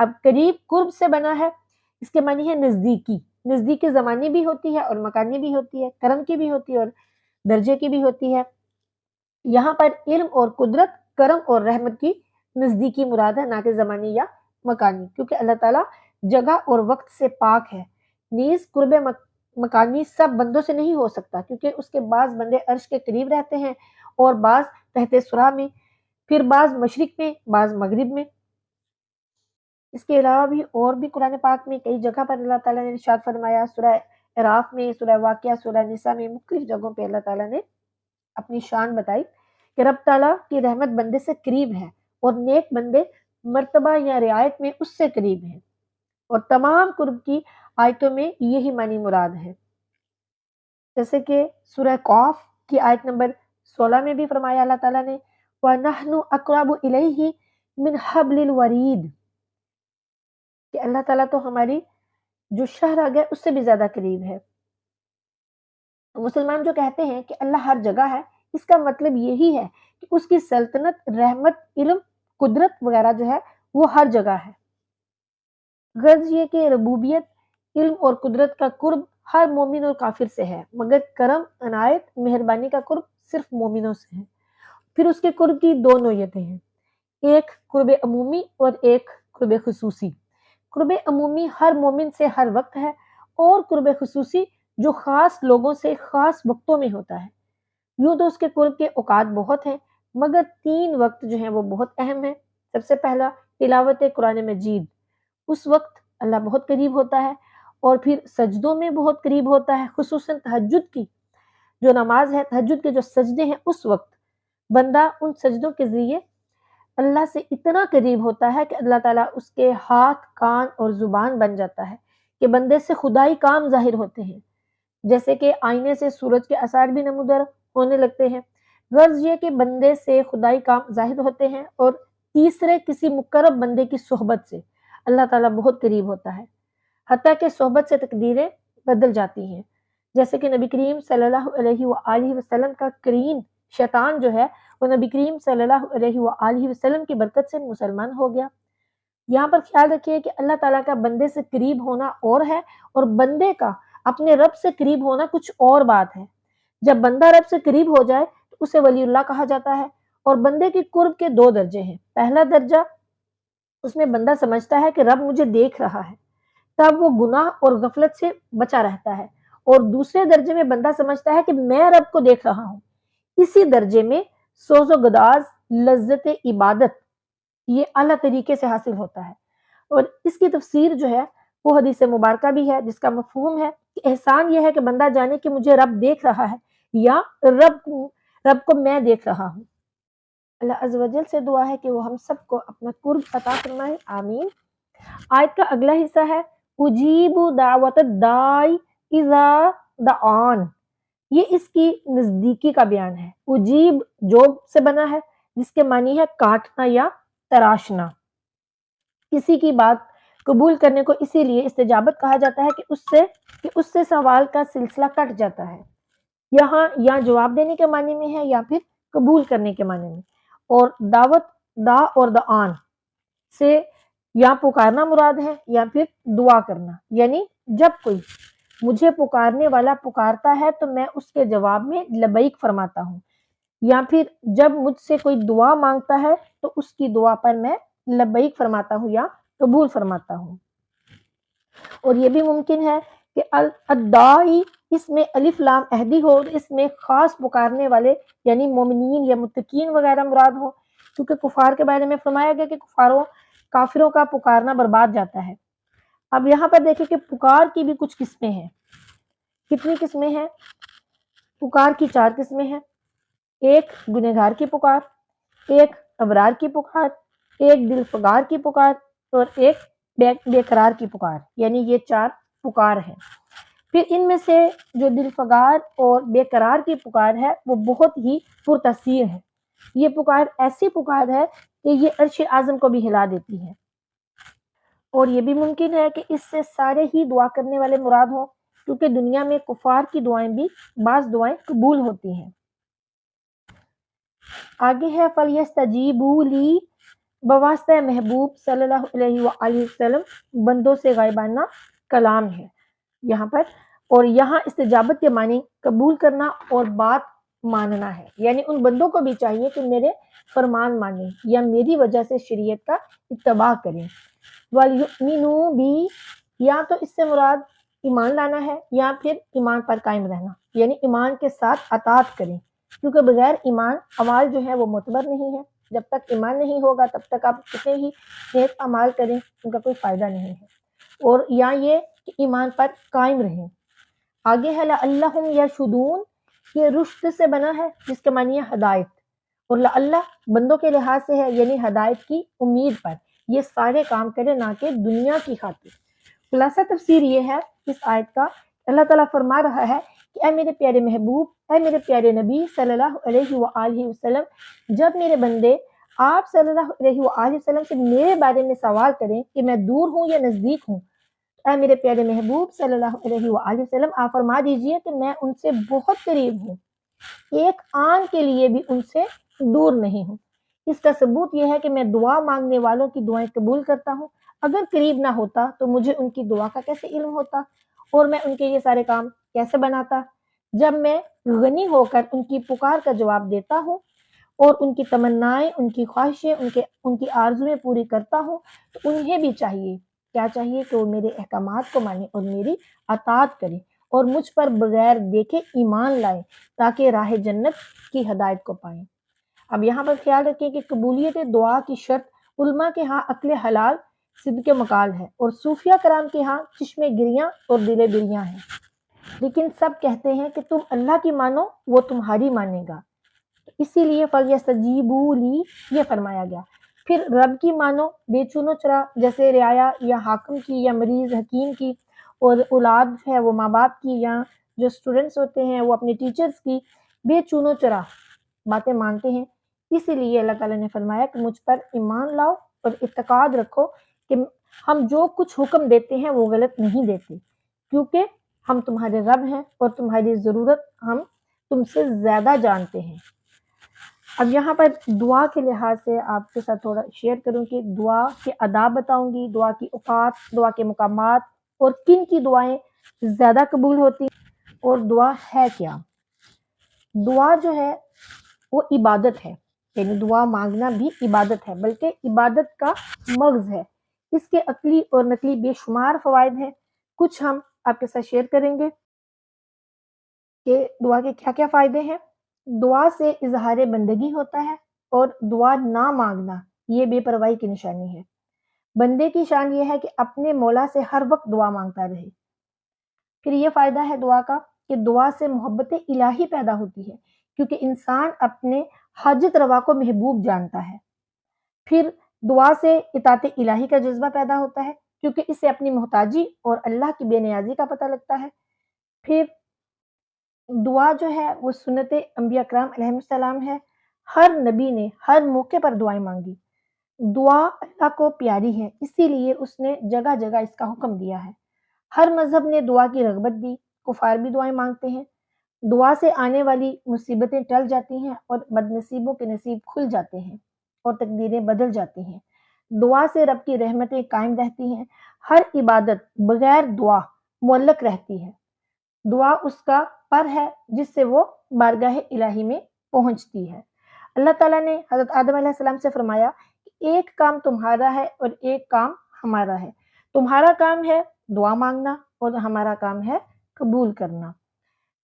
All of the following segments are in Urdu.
اب قریب قرب سے بنا ہے، اس کے معنی ہے نزدیکی، نزدیکی زمانی بھی ہوتی ہے اور مکانی بھی ہوتی ہے، کرم کی بھی ہوتی ہے اور درجے کی بھی ہوتی ہے۔ یہاں پر علم اور قدرت، کرم اور رحمت کی نزدیکی مراد ہے، نہ کہ زمانی یا مکانی، کیونکہ اللہ تعالیٰ جگہ اور وقت سے پاک ہے۔ نیز قرب مکانی سب بندوں سے نہیں ہو سکتا، کیونکہ اس کے بعض بندے عرش کے قریب رہتے ہیں اور بعض تحت سرا میں، پھر بعض مشرق میں، بعض مغرب میں۔ اس کے علاوہ بھی اور بھی قرآن پاک میں کئی جگہ پر اللہ تعالیٰ نے ارشاد فرمایا، سورہ اعراف میں، سورہ واقعہ، سورہ نساء میں، مختلف جگہوں پہ اللہ تعالیٰ نے اپنی شان بتائی کہ رب تعالیٰ کی رحمت بندے سے قریب ہے اور نیک بندے مرتبہ یا رعایت میں اس سے قریب ہیں، اور تمام قرب کی آیتوں میں یہی معنی مراد ہے۔ جیسے کہ سورہ قاف کی آیت نمبر 16 میں بھی فرمایا اللہ تعالیٰ نے وَنَحْنُ أَقْرَبُ إِلَيْهِ مِنْ حَبْلِ الْوَرِيدِ، کہ اللہ تعالیٰ تو ہماری جو شہرگ ہے اس سے بھی زیادہ قریب ہے۔ مسلمان جو کہتے ہیں کہ اللہ ہر جگہ ہے، اس کا مطلب یہی ہے کہ اس کی سلطنت، رحمت، علم، قدرت وغیرہ جو ہے وہ ہر جگہ ہے۔ غرض یہ کہ ربوبیت، علم اور قدرت کا قرب ہر مومن اور کافر سے ہے، مگر کرم، عنایت، مہربانی کا قرب صرف مومنوں سے ہے۔ پھر اس کے قرب کی دو نوعیتیں ہیں، ایک قرب عمومی اور ایک قرب خصوصی۔ قرب عمومی ہر مومن سے ہر وقت ہے، اور قرب خصوصی جو خاص لوگوں سے خاص وقتوں میں ہوتا ہے۔ یوں تو اس کے قرب کے اوقات بہت ہیں، مگر 3 وقت جو ہیں وہ بہت اہم ہیں۔ سب سے پہلا تلاوت قرآن مجید، اس وقت اللہ بہت قریب ہوتا ہے، اور پھر سجدوں میں بہت قریب ہوتا ہے، خصوصاً تہجد کی جو نماز ہے، تہجد کے جو سجدے ہیں، اس وقت بندہ ان سجدوں کے ذریعے اللہ سے اتنا قریب ہوتا ہے کہ اللہ تعالیٰ اس کے ہاتھ، کان اور زبان بن جاتا ہے کہ بندے سے خدائی کام ظاہر ہوتے ہیں، جیسے کہ آئینے سے سورج کے اثار بھی نمودار ہونے لگتے ہیں۔ غرض یہ کہ بندے سے خدائی کام ظاہر ہوتے ہیں، اور تیسرے کسی مقرب بندے کی صحبت سے اللہ تعالیٰ بہت قریب ہوتا ہے، حتیٰ کہ صحبت سے تقدیریں بدل جاتی ہیں، جیسے کہ نبی کریم صلی اللہ علیہ وآلہ وسلم کا قرین شیطان جو ہے وہ نبی کریم صلی اللہ علیہ وآلہ وسلم کی برکت سے مسلمان ہو گیا۔ یہاں پر خیال رکھیے کہ اللہ تعالیٰ کا بندے سے قریب ہونا اور ہے، اور بندے کا اپنے رب سے قریب ہونا کچھ اور بات ہے۔ جب بندہ رب سے قریب ہو جائے تو اسے ولی اللہ کہا جاتا ہے، اور بندے کی قرب کے 2 درجے ہیں۔ پہلا درجہ، اس میں بندہ سمجھتا ہے کہ رب مجھے دیکھ رہا ہے، تب وہ گناہ اور غفلت سے بچا رہتا ہے، اور دوسرے درجے میں بندہ سمجھتا ہے کہ میں رب کو دیکھ رہا ہوں۔ اسی درجے میں سوز و گداز، لذت عبادت، یہ اعلیٰ طریقے سے حاصل ہوتا ہے، اور اس کی تفسیر جو ہے وہ حدیث مبارکہ بھی ہے، جس کا مفہوم ہے کہ احسان یہ ہے کہ بندہ جانے کہ مجھے رب دیکھ رہا ہے، یا رب کو میں دیکھ رہا ہوں۔ اللہ عز و جل سے دعا ہے کہ وہ ہم سب کو اپنا قرب عطا فرمائے، آمین۔ آیت کا اگلا حصہ ہے اجیب دعوت الداعی اذا دعان، یہ اس کی نزدیکی کا بیان ہے۔ اجیب جوب سے بنا ہے، جس کے معنی ہے کاٹنا یا تراشنا۔ کسی کی بات قبول کرنے کو اسی لیے استجابت کہا جاتا ہے کہ اس سے سوال کا سلسلہ کٹ جاتا ہے۔ یہاں یا جواب دینے کے معنی میں ہے، یا پھر قبول کرنے کے معنی میں۔ اور دعوت، دا اور دعان سے یا پکارنا مراد ہے، یا پھر دعا کرنا، یعنی جب کوئی مجھے پکارنے والا پکارتا ہے تو میں اس کے جواب میں لبیک فرماتا ہوں، یا پھر جب مجھ سے کوئی دعا مانگتا ہے تو اس کی دعا پر میں لبیک فرماتا ہوں یا قبول فرماتا ہوں۔ اور یہ بھی ممکن ہے کہ الداعی اس میں الف لام عہدی ہو، اور اس میں خاص پکارنے والے یعنی مومنین یا متقین وغیرہ مراد ہو، کیونکہ کفار کے بارے میں فرمایا گیا کہ کافروں کا پکارنا برباد جاتا ہے۔ اب یہاں پر دیکھیں کہ پکار کی بھی کچھ قسمیں ہیں۔ کتنی قسمیں ہیں؟ پکار کی 4 قسمیں ہیں، ایک گنہگار کی پکار، ایک ابرار کی پکار، ایک دل فگار کی پکار، اور ایک بے قرار کی پکار، یعنی یہ 4 پکار ہیں۔ پھر ان میں سے جو دل فگار اور بے قرار کی پکار ہے وہ بہت ہی پرتاثیر ہے۔ یہ پکار ایسی پکار ہے کہ یہ عرش اعظم کو بھی ہلا دیتی ہے، اور یہ بھی ممکن ہے کہ اس سے سارے ہی دعا کرنے والے مراد ہوں، کیونکہ دنیا میں کفار کی دعائیں بھی بعض دعائیں قبول ہوتی ہیں۔ آگے ہے فَلْيَسْتَجِیبُوا لِی بواسطہ محبوب صلی اللہ علیہ وآلہ وسلم بندوں سے غائبانہ کلام ہے یہاں پر، اور یہاں استجابت کے معنی قبول کرنا اور بات ماننا ہے، یعنی ان بندوں کو بھی چاہیے کہ میرے فرمان مانیں یا میری وجہ سے شریعت کا اتباع کریں۔ وَلْيُؤْمِنُوا بِي، یا تو اس سے مراد ایمان لانا ہے یا پھر ایمان پر قائم رہنا، یعنی ایمان کے ساتھ اطاعت کریں، کیونکہ بغیر ایمان اعمال جو ہے وہ معتبر نہیں ہے۔ جب تک ایمان نہیں ہوگا تب تک آپ کتنے ہی نیک اعمال کریں ان کا کوئی فائدہ نہیں ہے، اور یا یہ کہ ایمان پر قائم رہیں۔ آگے ہے لعلہم یرشدون، یہ رشد سے بنا ہے جس کے معنی ہے ہدایت، اور لعلہ بندوں کے لحاظ سے ہے یعنی ہدایت کی امید پر یہ سارے کام کرے، نہ کہ دنیا کی خاطر۔ خلاصہ تفسیر یہ ہے اس آیت کا، اللہ تعالیٰ فرما رہا ہے کہ اے میرے پیارے محبوب، اے میرے پیارے نبی صلی اللہ علیہ وآلہ وسلم، جب میرے بندے آپ صلی اللہ علیہ وآلہ وسلم سے میرے بارے میں سوال کریں کہ میں دور ہوں یا نزدیک ہوں، اے میرے پیارے محبوب صلی اللہ علیہ وآلہ وسلم آپ فرما دیجئے کہ میں ان سے بہت قریب ہوں، ایک آن کے لیے بھی ان سے دور نہیں ہوں۔ اس کا ثبوت یہ ہے کہ میں دعا مانگنے والوں کی دعائیں قبول کرتا ہوں، اگر قریب نہ ہوتا تو مجھے ان کی دعا کا کیسے علم ہوتا، اور میں ان کے یہ سارے کام کیسے بناتا۔ جب میں غنی ہو کر ان کی پکار کا جواب دیتا ہوں اور ان کی تمنائیں، ان کی خواہشیں، ان کی آرزویں پوری کرتا ہوں، تو انہیں بھی چاہیے، کیا چاہیے، کہ وہ میرے احکامات کو مانیں اور میری اطاعت کریں اور مجھ پر بغیر دیکھے ایمان لائیں تاکہ راہ جنت کی ہدایت کو پائیں۔ اب یہاں پر خیال رکھیں کہ قبولیت دعا کی شرط علماء کے ہاں عقل حلال صدق مقال ہے، اور صوفیہ کرام کے ہاں چشم گریاں اور دل بریاں ہیں، لیکن سب کہتے ہیں کہ تم اللہ کی مانو وہ تمہاری مانے گا، اسی لیے فَلْيَسْتَجِيبُوا لِي یہ فرمایا گیا۔ پھر رب کی مانو بے چون و چرا، جیسے رعایا یا حاکم کی یا مریض حکیم کی، اور اولاد ہے وہ ماں باپ کی، یا جو اسٹوڈنٹس ہوتے ہیں وہ اپنے ٹیچرز کی، بے چون و چرا باتیں مانتے ہیں۔ اسی لیے اللہ تعالیٰ نے فرمایا کہ مجھ پر ایمان لاؤ اور اعتقاد رکھو کہ ہم جو کچھ حکم دیتے ہیں وہ غلط نہیں دیتے، کیونکہ ہم تمہارے رب ہیں اور تمہاری ضرورت ہم تم سے زیادہ جانتے ہیں۔ اب یہاں پر دعا کے لحاظ سے آپ کے ساتھ تھوڑا شیئر کروں کہ دعا کے آداب بتاؤں گی، دعا کی اوقات، دعا کے مقامات، اور کن کی دعائیں زیادہ قبول ہوتی ہیں، اور دعا ہے کیا۔ دعا جو ہے وہ عبادت ہے، یعنی دعا مانگنا بھی عبادت ہے، بلکہ عبادت کا مغز ہے۔ اس کے عقلی اور نقلی بے شمار فوائد ہیں، کچھ ہم آپ کے ساتھ شیئر کریں گے کہ دعا کے کیا کیا فائدے ہیں۔ دعا سے اظہار بندگی ہوتا ہے، اور دعا نہ مانگنا یہ بے پرواہی کی نشانی ہے۔ بندے کی شان یہ ہے کہ اپنے مولا سے ہر وقت دعا مانگتا رہے۔ پھر یہ فائدہ ہے دعا کا کہ دعا سے محبت الہی پیدا ہوتی ہے، کیونکہ انسان اپنے حاجت روا کو محبوب جانتا ہے۔ پھر دعا سے اطاعت الہی کا جذبہ پیدا ہوتا ہے، کیونکہ اس سے اپنی محتاجی اور اللہ کی بے نیازی کا پتہ لگتا ہے۔ پھر دعا جو ہے وہ سنت انبیاء کرام علیہ السلام ہے، ہر نبی نے ہر موقع پر دعائیں مانگی۔ دعا اللہ کو پیاری ہے، اسی لیے اس نے جگہ جگہ اس کا حکم دیا ہے۔ ہر مذہب نے دعا کی رغبت دی، کفار بھی دعائیں مانگتے ہیں۔ دعا سے آنے والی مصیبتیں ٹل جاتی ہیں اور بد نصیبوں کے نصیب کھل جاتے ہیں اور تقدیریں بدل جاتی ہیں۔ دعا سے رب کی رحمتیں قائم رہتی ہیں۔ ہر عبادت بغیر دعا معلق رہتی ہے۔ دعا اس کا پر ہے جس سے وہ بارگاہ الہی میں پہنچتی ہے۔ اللہ تعالیٰ نے حضرت آدم علیہ السلام سے فرمایا کہ ایک کام تمہارا ہے اور ایک کام ہمارا ہے۔ تمہارا کام ہے دعا مانگنا اور ہمارا کام ہے قبول کرنا۔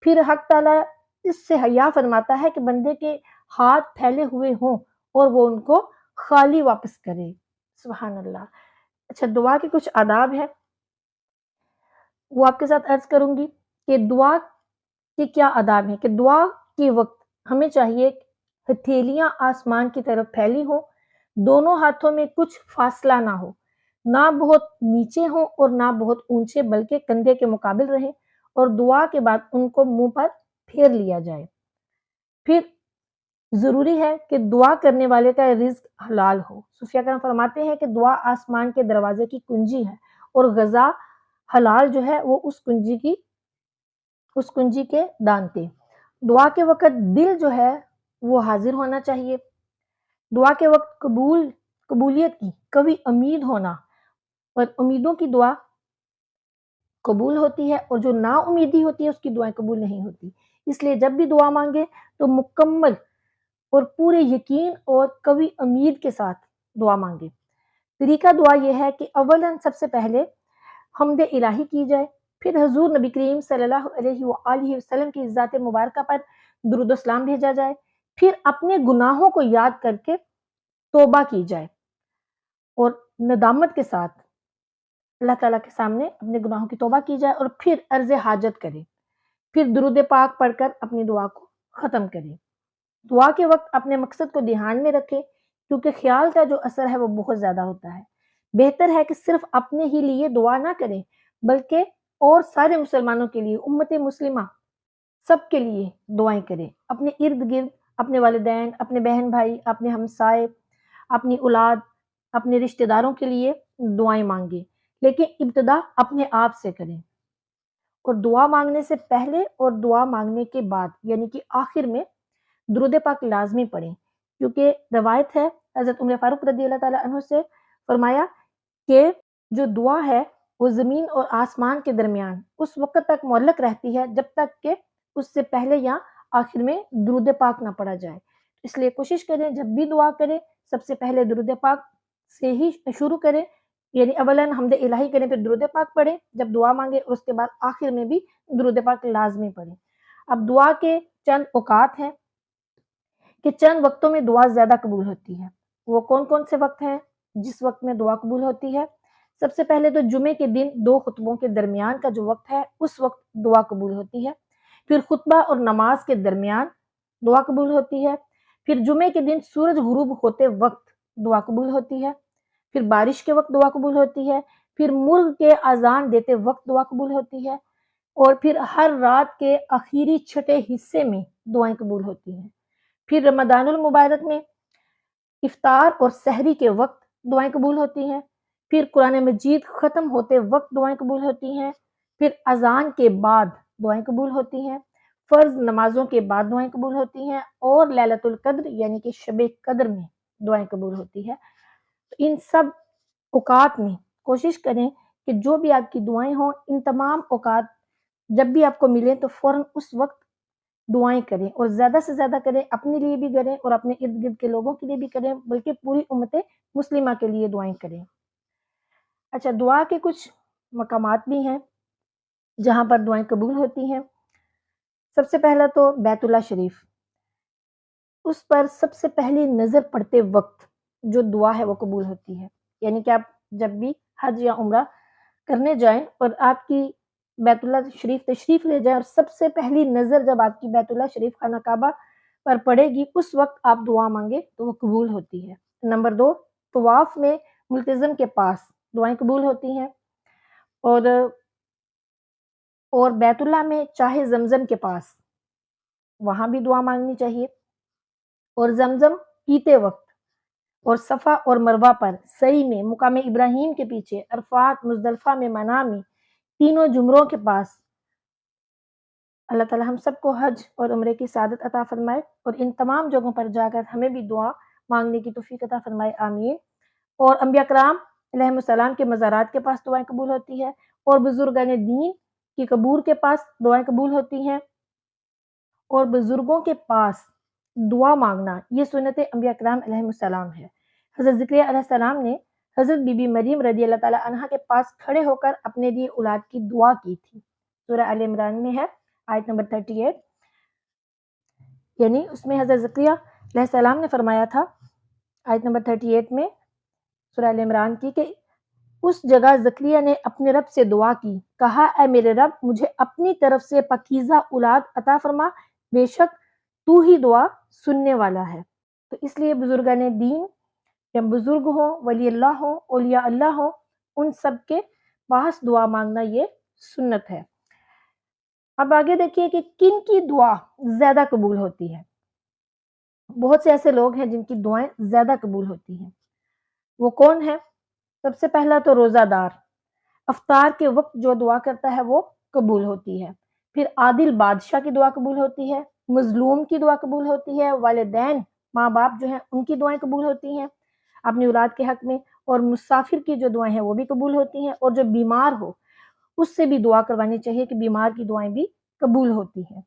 پھر حق تعالیٰ اس سے حیا فرماتا ہے کہ بندے کے ہاتھ پھیلے ہوئے ہوں اور وہ ان کو خالی واپس کرے۔ سبحان اللہ۔ اچھا، دعا کے کچھ آداب ہیں، وہ آپ کے ساتھ عرض کروں گی کہ دعا کے کیا آداب ہیں۔ کہ دعا کے وقت ہمیں چاہیے ہتھیلیاں آسمان کی طرف پھیلی ہوں، دونوں ہاتھوں میں کچھ فاصلہ نہ ہو، نہ بہت نیچے ہوں اور نہ بہت اونچے، بلکہ کندھے کے مقابل رہیں، اور دعا کے بعد ان کو منہ پر پھیر لیا جائے۔ پھر ضروری ہے کہ دعا کرنے والے کا رزق حلال ہو۔ صوفیہ کرام فرماتے ہیں کہ دعا آسمان کے دروازے کی کنجی ہے، اور غذا حلال جو ہے وہ اس کنجی کے دانتے۔ دعا کے وقت دل جو ہے وہ حاضر ہونا چاہیے۔ دعا کے وقت قبول قبولیت کی قوی امید ہونا، اور امیدوں کی دعا قبول ہوتی ہے، اور جو نا امیدی ہوتی ہے اس کی دعائیں قبول نہیں ہوتی۔ اس لیے جب بھی دعا مانگے تو مکمل اور پورے یقین اور قوی امید کے ساتھ دعا مانگے۔ طریقہ دعا یہ ہے کہ اولاً سب سے پہلے حمد الہی کی جائے، پھر حضور نبی کریم صلی اللہ علیہ وآلہ وسلم کی ذات مبارکہ پر درود و سلام بھیجا جائے، پھر اپنے گناہوں کو یاد کر کے توبہ کی جائے اور ندامت کے ساتھ اللہ تعالیٰ کے سامنے اپنے گناہوں کی توبہ کی جائے، اور پھر عرض حاجت کرے، پھر درود پاک پڑھ کر اپنی دعا کو ختم کرے۔ دعا کے وقت اپنے مقصد کو دھیان میں رکھے، کیونکہ خیال کا جو اثر ہے وہ بہت زیادہ ہوتا ہے۔ بہتر ہے کہ صرف اپنے ہی لیے دعا نہ کریں، بلکہ اور سارے مسلمانوں کے لیے، امت مسلمہ سب کے لیے دعائیں کریں۔ اپنے ارد گرد، اپنے والدین، اپنے بہن بھائی، اپنے ہمسائے، اپنی اولاد، اپنے رشتہ داروں کے لیے دعائیں مانگیں، لیکن ابتدا اپنے آپ سے کریں، اور دعا مانگنے سے پہلے اور دعا مانگنے کے بعد یعنی کہ آخر میں درود پاک لازمی پڑھیں، کیونکہ روایت ہے حضرت عمر فاروق رضی اللہ تعالیٰ عنہ سے، فرمایا کہ جو دعا ہے وہ زمین اور آسمان کے درمیان اس وقت تک معلق رہتی ہے جب تک کہ اس سے پہلے یا آخر میں درود پاک نہ پڑھا جائے۔ اس لیے کوشش کریں جب بھی دعا کریں سب سے پہلے درود پاک سے ہی شروع کریں، یعنی اولاً حمد الہی کریں، پھر درود پاک پڑھیں جب دعا مانگے، اور اس کے بعد آخر میں بھی درود پاک لازمی پڑھیں۔ اب دعا کے چند اوقات ہیں کہ چند وقتوں میں دعا زیادہ قبول ہوتی ہے۔ وہ کون کون سے وقت ہیں جس وقت میں دعا قبول ہوتی ہے؟ سب سے پہلے تو جمعے کے دن دو خطبوں کے درمیان کا جو وقت ہے اس وقت دعا قبول ہوتی ہے، پھر خطبہ اور نماز کے درمیان دعا قبول ہوتی ہے، پھر جمعے کے دن سورج غروب ہوتے وقت دعا قبول ہوتی ہے، پھر بارش کے وقت دعا قبول ہوتی ہے، پھر مرغ کے اذان دیتے وقت دعا قبول ہوتی ہے، اور پھر ہر رات کے آخری چھٹے حصے میں دعائیں قبول ہوتی ہیں، پھر رمضان المبارک میں افطار اور سحری کے وقت دعائیں قبول ہوتی ہیں، پھر قرآن مجید ختم ہوتے وقت دعائیں قبول ہوتی ہیں، پھر اذان کے بعد دعائیں قبول ہوتی ہیں، فرض نمازوں کے بعد دعائیں قبول ہوتی ہیں، اور لیلۃ القدر یعنی کہ شب قدر میں دعائیں قبول ہوتی ہے۔ ان سب اوقات میں کوشش کریں کہ جو بھی آپ کی دعائیں ہوں ان تمام اوقات جب بھی آپ کو ملیں تو فوراً اس وقت دعائیں کریں، اور زیادہ سے زیادہ کریں، اپنے لیے بھی کریں اور اپنے ارد گرد کے لوگوں کے لیے بھی کریں، بلکہ پوری امت مسلمہ کے لیے دعائیں کریں۔ اچھا، دعا کے کچھ مقامات بھی ہیں جہاں پر دعائیں قبول ہوتی ہیں۔ سب سے پہلا تو بیت اللہ شریف، اس پر سب سے پہلی نظر پڑتے وقت جو دعا ہے وہ قبول ہوتی ہے، یعنی کہ آپ جب بھی حج یا عمرہ کرنے جائیں اور آپ کی بیت اللہ شریف تشریف لے جائیں، اور سب سے پہلی نظر جب آپ کی بیت اللہ شریف خانہ کعبہ پر پڑے گی اس وقت آپ دعا مانگے تو وہ قبول ہوتی ہے۔ نمبر 2، طواف میں ملتزم کے پاس دعائیں قبول ہوتی ہیں، اور بیت اللہ میں چاہے زمزم کے پاس وہاں بھی دعا مانگنی چاہیے، اور زمزم پیتے وقت، اور صفا اور مروہ پر سعی میں، مقام ابراہیم کے پیچھے، عرفات مزدلفہ میں منی میں، تینوں جمروں کے پاس۔ اللہ تعالی ہم سب کو حج اور عمرے کی سعادت عطا فرمائے، اور ان تمام جگہوں پر جا کر ہمیں بھی دعا مانگنے کی توفیق عطا فرمائے، آمین۔ اور انبیاء کرام علیہ السلام کے مزارات کے پاس دعائیں قبول ہوتی ہے، اور بزرگان دین کی قبور کے پاس دعائیں قبول ہوتی ہیں، اور بزرگوں کے پاس دعا مانگنا یہ سنت انبیاء کرام علیہ السلام ہے۔ حضرت زکریا علیہ السلام نے حضرت بی بی مریم رضی اللہ تعالیٰ عنہ کے پاس کھڑے ہو کر اپنے لیے اولاد کی دعا کی تھی، سورہ آل عمران میں ہے، آیت نمبر 38، یعنی اس میں حضرت زکریا علیہ السلام نے فرمایا تھا آیت نمبر 38 میں سورہ آل عمران کی، کہ اس جگہ زکریا نے اپنے رب سے دعا کی، کہا اے میرے رب مجھے اپنی طرف سے پاکیزہ اولاد عطا فرما، بے شک تو ہی دعا سننے والا ہے۔ تو اس لیے بزرگان دین یا بزرگ ہوں، ولی اللہ ہوں، اولیاء اللہ ہوں، ان سب کے پاس دعا مانگنا یہ سنت ہے۔ اب آگے دیکھیے کہ کن کی دعا زیادہ قبول ہوتی ہے۔ بہت سے ایسے لوگ ہیں جن کی دعائیں زیادہ قبول ہوتی ہیں، وہ کون ہیں؟ سب سے پہلا تو روزہ دار، افطار کے وقت جو دعا کرتا ہے وہ قبول ہوتی ہے، پھر عادل بادشاہ کی دعا قبول ہوتی ہے، مظلوم کی دعا قبول ہوتی ہے، والدین ماں باپ جو ہیں ان کی دعائیں قبول ہوتی ہیں، اپنی اولاد کے حق میں، اور مسافر کی جو دعائیں ہیں وہ بھی قبول ہوتی ہیں، اور جو بیمار ہو اس سے بھی دعا کروانی چاہیے کہ بیمار کی دعائیں بھی قبول ہوتی ہیں۔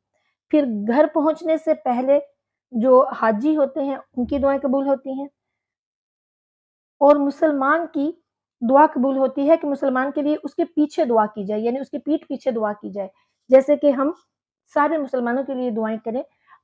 پھر گھر پہنچنے سے پہلے جو حاجی ہوتے ہیں ان کی دعائیں قبول ہوتی ہیں، اور مسلمان کی دعا قبول ہوتی ہے کہ مسلمان کے لیے اس کے پیچھے دعا کی جائے، یعنی اس کی پیٹھ پیچھے دعا کی جائے، جیسے کہ ہم سارے مسلمانوں کے لیے دعائیں کریں۔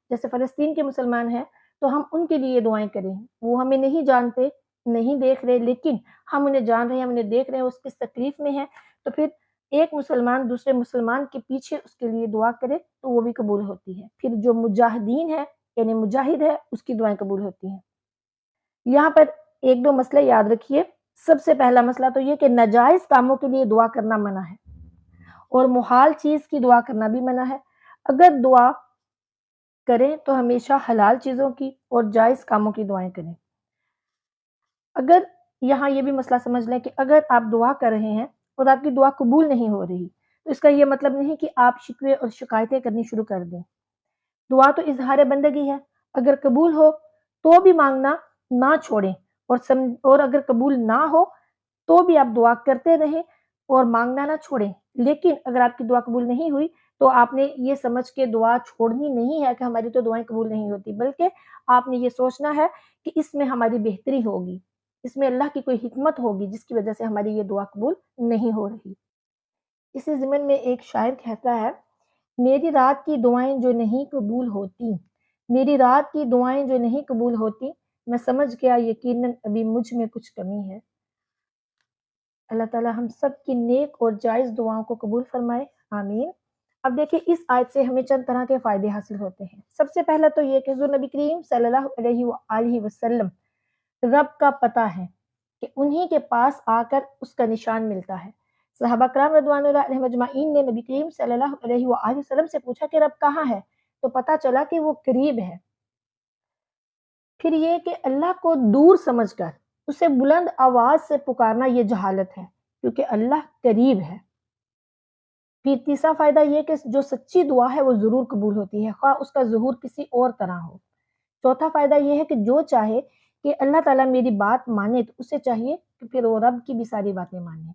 جیسے فلسطین کے مسلمان ہیں تو ہم ان کے لیے دعائیں کریں، وہ ہمیں نہیں جانتے، نہیں دیکھ رہے، لیکن ہم انہیں جان رہے ہیں، ہم انہیں دیکھ رہے ہیں، اس کس تکلیف میں ہے، تو پھر ایک مسلمان دوسرے مسلمان کے پیچھے اس کے لیے دعا کرے تو وہ بھی قبول ہوتی ہے۔ پھر جو مجاہدین ہے یعنی مجاہد ہے اس کی دعائیں قبول ہوتی ہیں۔ یہاں پر ایک دو مسئلے یاد رکھیے۔ سب سے پہلا مسئلہ تو یہ کہ ناجائز کاموں کے لیے دعا کرنا منع ہے، اور محال چیز کی دعا کرنا بھی منع ہے۔ اگر دعا کریں تو ہمیشہ حلال چیزوں کی اور جائز کاموں کی دعائیں کریں۔ اگر یہاں یہ بھی مسئلہ سمجھ لیں کہ اگر آپ دعا کر رہے ہیں اور آپ کی دعا قبول نہیں ہو رہی تو اس کا یہ مطلب نہیں کہ آپ شکوے اور شکایتیں کرنی شروع کر دیں۔ دعا تو اظہار بندگی ہے، اگر قبول ہو تو بھی مانگنا نہ چھوڑیں، اور اگر قبول نہ ہو تو بھی آپ دعا کرتے رہیں اور مانگنا نہ چھوڑیں۔ لیکن اگر آپ کی دعا قبول نہیں ہوئی تو آپ نے یہ سمجھ کے دعا چھوڑنی نہیں ہے کہ ہماری تو دعائیں قبول نہیں ہوتی، بلکہ آپ نے یہ سوچنا ہے کہ اس میں ہماری بہتری ہوگی، اس میں اللہ کی کوئی حکمت ہوگی جس کی وجہ سے ہماری یہ دعا قبول نہیں ہو رہی۔ اسی ضمن میں ایک شاعر کہتا ہے، میری رات کی دعائیں جو نہیں قبول ہوتی، میری رات کی دعائیں جو نہیں قبول ہوتی، میں سمجھ گیا یقیناً ابھی مجھ میں کچھ کمی ہے۔ اللہ تعالیٰ ہم سب کی نیک اور جائز دعاؤں کو قبول فرمائے، آمین۔ اب دیکھیں اس آیت سے ہمیں چند طرح کے فائدے حاصل ہوتے ہیں۔ سب سے پہلا تو یہ کہ حضور نبی کریم صلی اللہ علیہ وآلہ وسلم رب کا پتہ ہے کہ انہی کے پاس آ کر اس کا نشان ملتا ہے۔ صحابہ کرام رضوان اللہ علیہم اجمعین نے نبی کریم صلی اللہ علیہ وآلہ وسلم سے پوچھا کہ رب کہاں ہے، تو پتہ چلا کہ وہ قریب ہے۔ پھر یہ کہ اللہ کو دور سمجھ کر اسے بلند آواز سے پکارنا یہ جہالت ہے، کیونکہ اللہ قریب ہے۔ پھر تیسرا فائدہ یہ کہ جو سچی دعا ہے وہ ضرور قبول ہوتی ہے، خواہ اس کا ظہور کسی اور طرح ہو۔ چوتھا فائدہ یہ ہے کہ جو چاہے کہ اللہ تعالیٰ میری بات مانے تو اسے چاہیے کہ پھر وہ رب کی بھی ساری باتیں مانے۔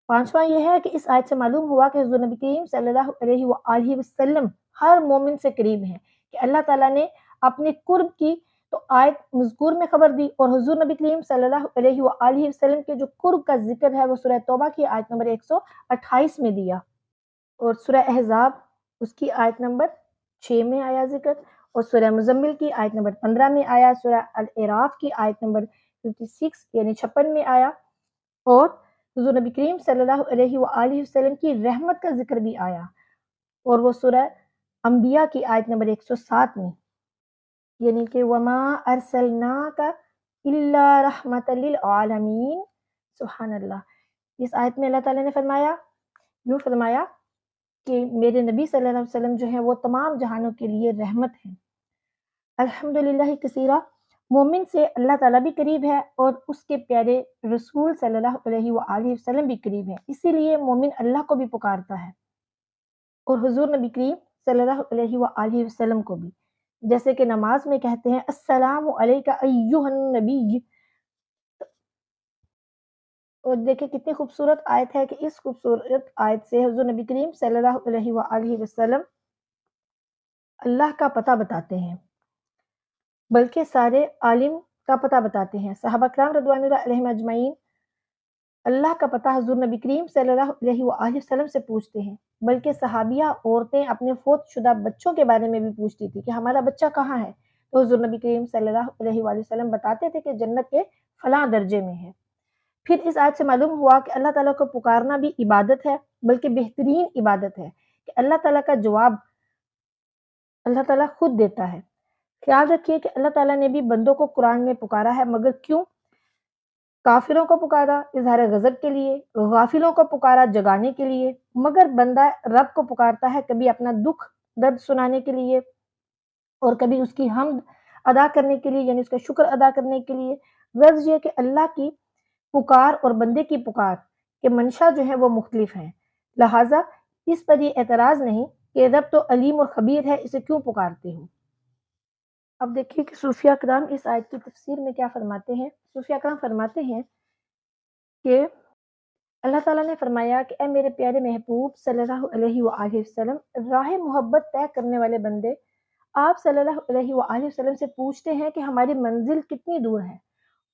پانچواں یہ ہے کہ اس آیت سے معلوم ہوا کہ حضور نبی کریم صلی اللہ علیہ وآلہ وسلم ہر مومن سے قریب ہیں، کہ اللہ تعالیٰ نے اپنے قرب کی تو آیت مذکور میں خبر دی، اور حضور نبی کریم صلی اللہ علیہ وآلہ وسلم کے جو قرب کا ذکر ہے وہ سورہ توبہ کی آیت نمبر 128 میں دیا، اور سورہ احزاب اس کی آیت نمبر 6 میں آیا ذکر، اور سورہ مزمل کی آیت نمبر 15 میں آیا، سورہ الاعراف کی آیت نمبر 56 یعنی 56 میں آیا، اور حضور نبی کریم صلی اللہ علیہ وآلہ وسلم کی رحمت کا ذکر بھی آیا، اور وہ سورہ انبیاء کی آیت نمبر 107 میں، یعنی کہ وَمَا أَرْسَلْنَاكَ إِلَّا رَحْمَةً لِلْعَالَمِينَ۔ سبحان اللہ۔ اس آیت میں اللہ تعالیٰ نے فرمایا کہ میرے نبی صلی اللہ علیہ وسلم جو ہیں وہ تمام جہانوں کے لیے رحمت ہیں۔ الحمدللہ کثیرہ، مومن سے اللہ تعالیٰ بھی قریب ہے اور اس کے پیارے رسول صلی اللہ علیہ وآلہ وسلم بھی قریب ہے، اسی لیے مومن اللہ کو بھی پکارتا ہے، اور حضور نبی کریم صلی اللہ علیہ وآلہ وسلم کو بھی، جیسے کہ نماز میں کہتے ہیں السلام علیک ایھا النبی۔ اور دیکھیں کتنی خوبصورت آیت ہے کہ اس خوبصورت آیت سے حضور نبی کریم صلی اللہ علیہ وآلہ وسلم اللہ کا پتہ بتاتے ہیں، بلکہ سارے عالم کا پتہ بتاتے ہیں۔ صحابہ کرام رضوان اللہ علیہم اجمعین اللہ کا پتہ حضور نبی کریم صلی اللہ علیہ وآلہ وسلم سے پوچھتے ہیں، بلکہ صحابیہ عورتیں اپنے فوت شدہ بچوں کے بارے میں بھی پوچھتی تھی کہ ہمارا بچہ کہاں ہے، تو حضور نبی کریم صلی اللہ علیہ وآلہ وسلم بتاتے تھے کہ جنت کے فلاں درجے میں ہے۔ پھر اس آیت سے معلوم ہوا کہ اللہ تعالیٰ کو پکارنا بھی عبادت ہے، بلکہ بہترین عبادت ہے، کہ اللہ تعالیٰ کا جواب اللہ تعالیٰ خود دیتا ہے۔ خیال رکھیے کہ اللہ تعالیٰ نے بھی بندوں کو قرآن میں پکارا ہے، مگر کیوں؟ کافروں کو پکارا اظہار غضب کے لیے، غافلوں کو پکارا جگانے کے لیے، مگر بندہ رب کو پکارتا ہے کبھی اپنا دکھ درد سنانے کے لیے، اور کبھی اس کی حمد ادا کرنے کے لیے، یعنی اس کا شکر ادا کرنے کے لیے۔ غرض یہ کہ اللہ کی پکار اور بندے کی پکار کے منشا جو ہے وہ مختلف ہیں، لہٰذا اس پر یہ اعتراض نہیں کہ رب تو علیم اور خبیر ہے، اسے کیوں پکارتے ہو۔ اب دیکھیے کہ صوفیہ کرام اس آیت کی تفسیر میں کیا فرماتے ہیں۔ صوفیہ کرام فرماتے ہیں کہ اللہ تعالیٰ نے فرمایا کہ اے میرے پیارے محبوب صلی اللہ علیہ وآلہ وسلم، راہ محبت طے کرنے والے بندے آپ صلی اللہ علیہ وآلہ وسلم سے پوچھتے ہیں کہ ہماری منزل کتنی دور ہے،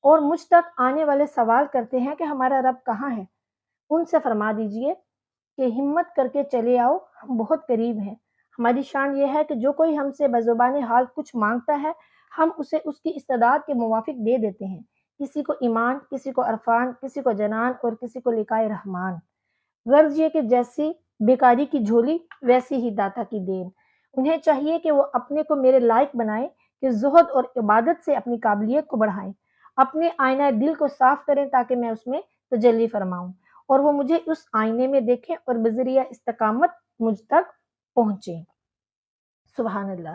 اور مجھ تک آنے والے سوال کرتے ہیں کہ ہمارا رب کہاں ہے۔ ان سے فرما دیجئے کہ ہمت کر کے چلے آؤ، ہم بہت قریب ہیں۔ ہماری شان یہ ہے کہ جو کوئی ہم سے بزبان حال کچھ مانگتا ہے، ہم اسے اس کی استعداد کے موافق دے دیتے ہیں، کسی کو ایمان، کسی کو عرفان، کسی کو جنان اور کسی کو لقائے رحمان۔ غرض یہ کہ جیسی بیکاری کی جھولی ویسی ہی داتا کی دین۔ انہیں چاہیے کہ وہ اپنے کو میرے لائق بنائیں، کہ زہد اور عبادت سے اپنی قابلیت کو بڑھائیں، اپنے آئینہ دل کو صاف کریں تاکہ میں اس میں تجلی فرماؤں، اور وہ مجھے اس آئینے میں دیکھیں اور بذریعہ استقامت مجھ تک پہنچیں۔ سبحان اللہ۔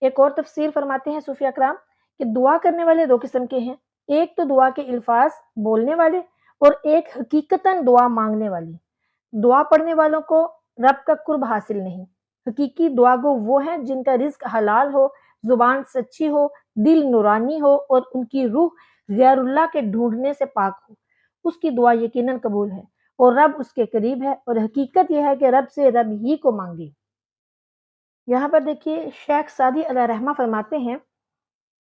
ایک اور تفسیر فرماتے ہیں صوفیہ کرام کہ دعا کرنے والے دو قسم کے ہیں، ایک تو دعا کے الفاظ بولنے والے، اور ایک حقیقتاً دعا مانگنے والے۔ دعا پڑھنے والوں کو رب کا قرب حاصل نہیں۔ حقیقی دعا گو وہ ہیں جن کا رزق حلال ہو، زبان سچی ہو، دل نورانی ہو، اور ان کی روح غیر اللہ کے ڈھونڈنے سے پاک ہو۔ اس کی دعا یقیناً قبول ہے، اور رب اس کے قریب ہے، اور حقیقت یہ ہے کہ رب سے رب ہی کو مانگے۔ یہاں پر دیکھیے شیخ سعدی علیہ رحمہ فرماتے ہیں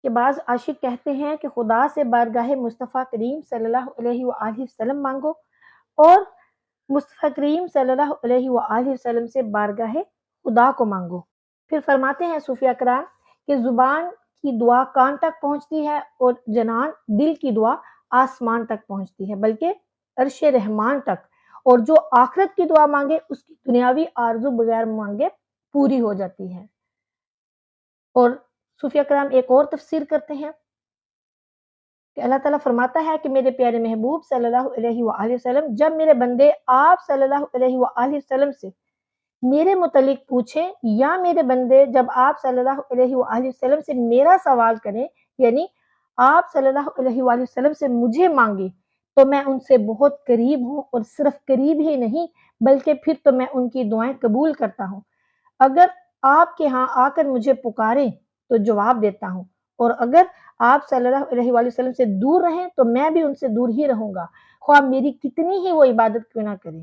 کہ بعض عاشق کہتے ہیں کہ خدا سے بارگاہ مصطفیٰ کریم صلی اللہ علیہ وآلہ وسلم مانگو، اور مصطفیٰ کریم صلی اللہ علیہ وآلہ وسلم سے بارگاہ خدا کو مانگو۔ پھر فرماتے ہیں صوفیہ کرام کہ زبان کی دعا کان تک پہنچتی ہے، اور جنان دل کی دعا آسمان تک پہنچتی ہے، بلکہ عرش رحمان تک، اور جو آخرت کی دعا مانگے اس کی دنیاوی آرزو بغیر مانگے پوری ہو جاتی ہے۔ اور صوفیہ کرام ایک اور تفسیر کرتے ہیں کہ اللہ تعالیٰ فرماتا ہے کہ میرے پیارے محبوب صلی اللہ علیہ وآلہ وسلم، جب میرے بندے آپ صلی اللہ علیہ وآلہ وسلم سے میرے متعلق پوچھیں، یا میرے بندے جب آپ صلی اللہ علیہ وآلہ وسلم سے میرا سوال کریں، یعنی آپ صلی اللہ علیہ وآلہ وسلم سے مجھے مانگے، تو میں ان سے بہت قریب ہوں، اور صرف قریب ہی نہیں بلکہ پھر تو میں ان کی دعائیں قبول کرتا ہوں۔ اگر آپ کے ہاں آ کر مجھے پکاریں تو جواب دیتا ہوں، اور اگر آپ صلی اللہ علیہ وآلہ وسلم سے دور رہیں تو میں بھی ان سے دور ہی رہوں گا، خواہ میری کتنی ہی وہ عبادت کیوں نہ کریں۔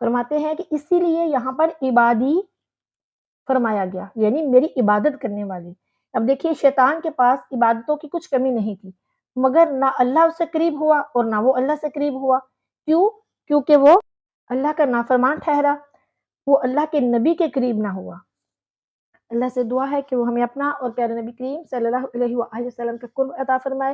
فرماتے ہیں کہ اسی لیے یہاں پر عبادی فرمایا گیا، یعنی میری عبادت کرنے والے۔ اب دیکھیے شیطان کے پاس عبادتوں کی کچھ کمی نہیں تھی، مگر نہ اللہ اس سے قریب ہوا اور نہ وہ اللہ سے قریب ہوا۔ کیوں؟ کیونکہ وہ اللہ کا نافرمان ٹھہرا، وہ اللہ کے نبی کے قریب نہ ہوا۔ اللہ سے دعا ہے کہ وہ ہمیں اپنا اور پیارے نبی کریم صلی اللہ علیہ وآلہ وسلم کا قرب عطا فرمائے۔